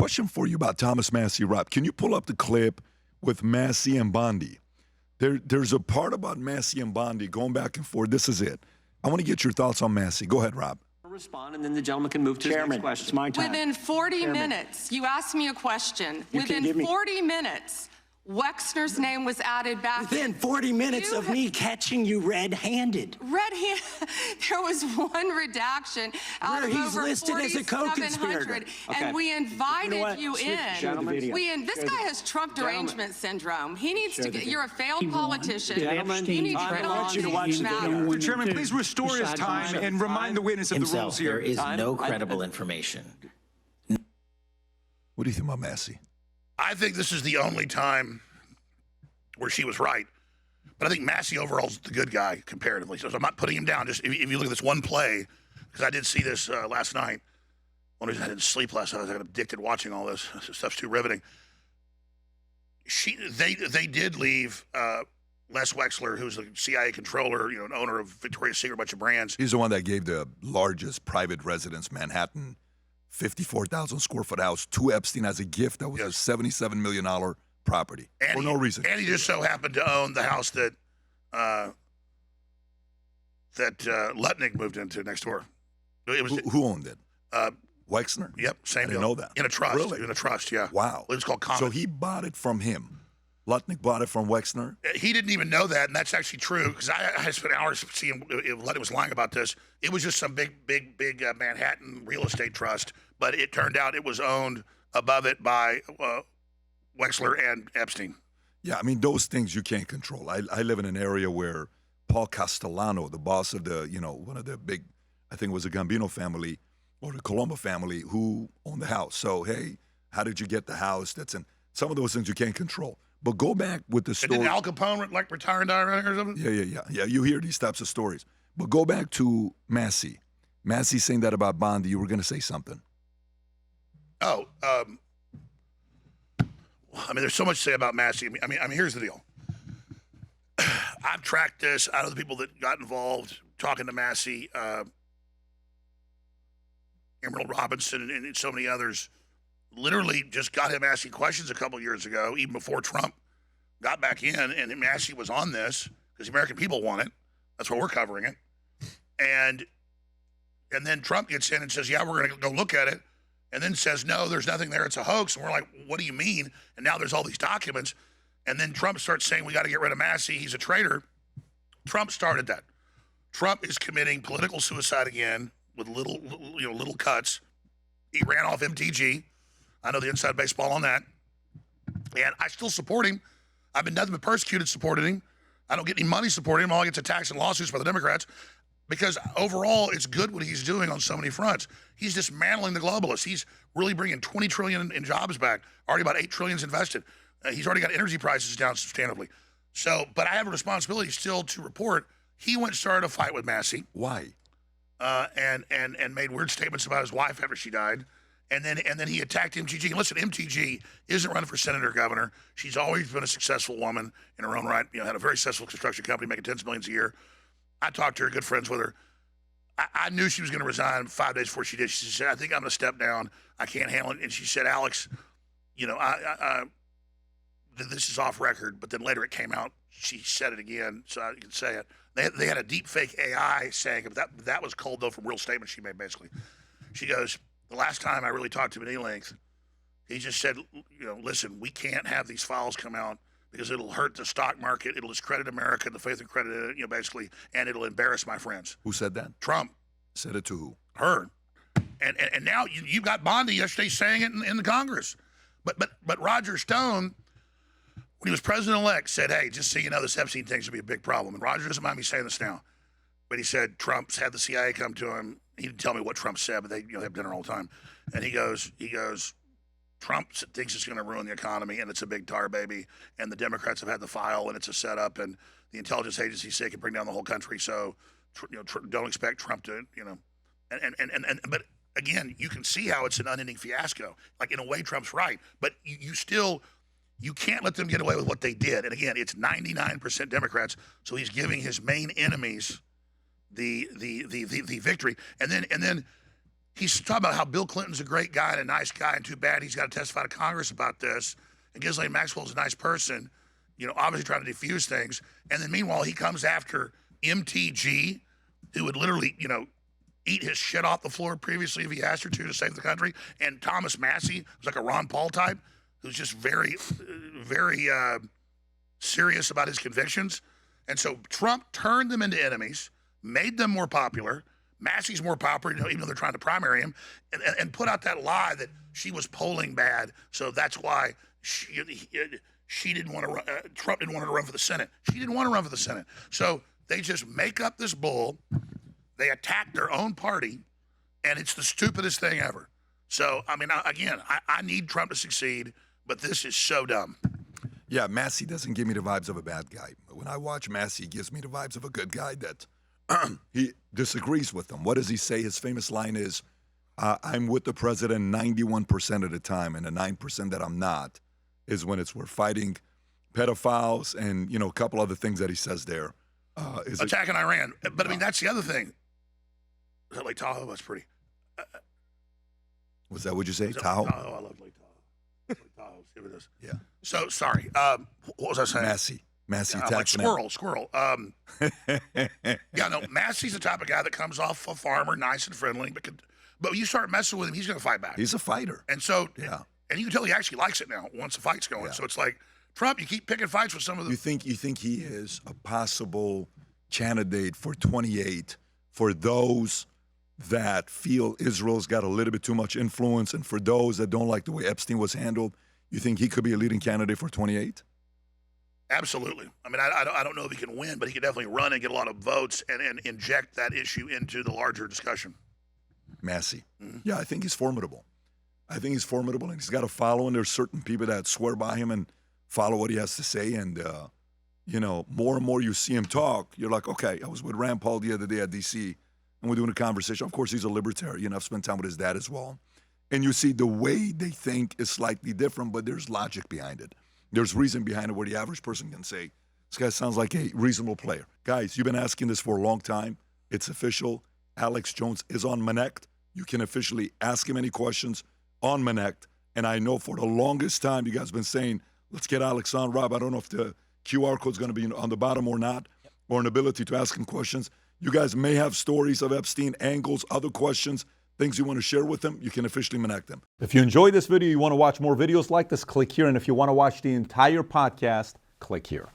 question for you about Thomas Massie, Rob. Can you pull up the clip with Massie and Bondi? There's a part about Massie and Bondi going back and forth. This is it. I want to get your thoughts on Massie. Go ahead, Rob. Respond, and then the gentleman can move to his next question. It's my time. Within 40 minutes, you asked me a question. Within 40 minutes, Wexner's name was added back. Within 40 minutes of me catching you red-handed. Red-handed. There was one redaction out of he's over listed as a co-conspirator. 4,700, and we invited you in. This guy has Trump derangement syndrome. He needs to get. You're a failed politician. You need to I want you to watch the video. Mr. Chairman, please restore his time and remind the witness of the rules here. There is no credible information. What do you think about Massie? I think this is the only time where she was right. But I think Massie overall is the good guy comparatively. So I'm not putting him down. Just if you look at this one play, because I did see this last night. One reason I didn't sleep last night, I got addicted watching all this. This stuff's too riveting. They did leave Les Wexner, who's the CIA controller, an owner of Victoria's Secret, a bunch of brands. He's the one that gave the largest private residence, Manhattan, 54,000 square foot house to Epstein as a gift. That was a $77 million property for no reason. And he just so happened to own the house that Lutnick moved into next door. It was who owned it? Wexner? Yep, same deal. I didn't know that. In a trust. Really? In a trust, yeah. Wow. It was called Common. So he bought it from him. Lutnick bought it from Wexner? He didn't even know that, and that's actually true, because I spent hours seeing if Lutnick was lying about this. It was just some big Manhattan real estate trust, but it turned out it was owned above it by Wexler and Epstein. Yeah, I mean, those things you can't control. I live in an area where Paul Castellano, the boss of the, one of the big, I think it was the Gambino family or the Colombo family, who owned the house. So, hey, how did you get the house? Some of those things you can't control. But go back with the story. And didn't Al Capone retire and die around here or something? Yeah. You hear these types of stories. But go back to Massie. Massie saying that about Bondi. You were going to say something. Oh, there's so much to say about Massie. I mean, here's the deal. I've tracked this. I know the people that got involved, talking to Massie, Emerald Robinson, and so many others. Literally just got him asking questions a couple years ago, even before Trump got back in, and Massie was on this because the American people want it. That's why we're covering it. And then Trump gets in and says, yeah, we're going to go look at it, and then says, no, there's nothing there. It's a hoax. And we're like, what do you mean? And now there's all these documents. And then Trump starts saying, we got to get rid of Massie. He's a traitor. Trump started that. Trump is committing political suicide again with little cuts. He ran off MTG. I know the inside baseball on that. And I still support him. I've been nothing but persecuted supporting him. I don't get any money supporting him. All I get is attacks and lawsuits by the Democrats, because overall it's good what he's doing on so many fronts. He's dismantling the globalists. He's really bringing $20 trillion in jobs back. Already about $8 trillion invested. He's already got energy prices down substantively. So, but I have a responsibility still to report. He went and started a fight with Massie. Why? And made weird statements about his wife after she died. And then he attacked MTG. And listen, MTG isn't running for senator or governor. She's always been a successful woman in her own right. Had a very successful construction company, making tens of millions a year. I talked to her, good friends with her. I knew she was going to resign 5 days before she did. She said, I think I'm going to step down. I can't handle it. And she said, Alex, this is off record. But then later it came out. She said it again, so I can say it. They had a deep fake AI saying it. That was culled, though, from real statements she made, basically. She goes, the last time I really talked to him at any length, he just said, listen, we can't have these files come out because it'll hurt the stock market. It'll discredit America, the faith and credit, basically, and it'll embarrass my friends. Who said that? Trump. Said it to who? Her. And now you got Bondi yesterday saying it in the Congress. But Roger Stone, when he was president-elect, said, hey, just so you know, this Epstein thing's going to be a big problem. And Roger doesn't mind me saying this now. But he said Trump's had the CIA come to him. He didn't tell me what Trump said, but they have dinner all the time. And he goes, Trump thinks it's going to ruin the economy, and it's a big tar baby. And the Democrats have had the file, and it's a setup, and the intelligence agencies say it can bring down the whole country. So, don't expect Trump to, but again, you can see how it's an unending fiasco. Like, in a way, Trump's right, but you can't let them get away with what they did. And again, it's 99% Democrats. So he's giving his main enemies the victory. And then he's talking about how Bill Clinton's a great guy and a nice guy, and too bad he's got to testify to Congress about this. And Ghislaine Maxwell's a nice person, obviously trying to defuse things. And then meanwhile, he comes after MTG, who would literally, eat his shit off the floor previously if he asked her to save the country. And Thomas Massie, who's like a Ron Paul type, who's just very, very serious about his convictions. And so Trump turned them into enemies, made them more popular. Massie's more popular, even though they're trying to primary him, and put out that lie that she was polling bad, so that's why she didn't want to run. Trump didn't want her to run for the Senate. She didn't want to run for the Senate. So they just make up this bull. They attack their own party, and it's the stupidest thing ever. So, I mean, again, I need Trump to succeed, but this is so dumb. Yeah, Massie doesn't give me the vibes of a bad guy. When I watch Massie, he gives me the vibes of a good guy that he disagrees with them. What does he say? His famous line is, I'm with the president 91% of the time, and the 9% that I'm not is when we're fighting pedophiles and, a couple other things that he says there. Attacking Iran. But, I mean, that's the other thing. Lake Tahoe was pretty. Was that what you say? Tahoe? Tahoe. I love Lake Tahoe. Lake Tahoe. See what it is. Yeah. So, sorry. What was I saying? Massie like squirrel. Yeah, no, Massie's the type of guy that comes off a farmer, nice and friendly, but you start messing with him, he's going to fight back. He's a fighter. And so, yeah. And you can tell he actually likes it now once the fight's going. Yeah. So it's like, Trump, you keep picking fights with some of the... You think he is a possible candidate for 28 for those that feel Israel's got a little bit too much influence, and for those that don't like the way Epstein was handled, you think he could be a leading candidate for 28? Absolutely. I mean, I don't know if he can win, but he can definitely run and get a lot of votes and inject that issue into the larger discussion. Massie. Mm-hmm. Yeah, I think he's formidable. And he's got a following. There's certain people that swear by him and follow what he has to say. And, more and more you see him talk, you're like, okay, I was with Rand Paul the other day at D.C., and we're doing a conversation. Of course, he's a libertarian. I've spent time with his dad as well. And you see the way they think is slightly different, but there's logic behind it. There's reason behind it where the average person can say, this guy sounds like a reasonable player. Guys, you've been asking this for a long time. It's official. Alex Jones is on Manect. You can officially ask him any questions on Manect. And I know for the longest time you guys have been saying, let's get Alex on. Rob, I don't know if the QR code is going to be on the bottom or not, or an ability to ask him questions. You guys may have stories of Epstein, angles, other questions, things you want to share with them. You can officially Manect them. If you enjoyed this video, you want to watch more videos like this, click here. And if you want to watch the entire podcast, click here.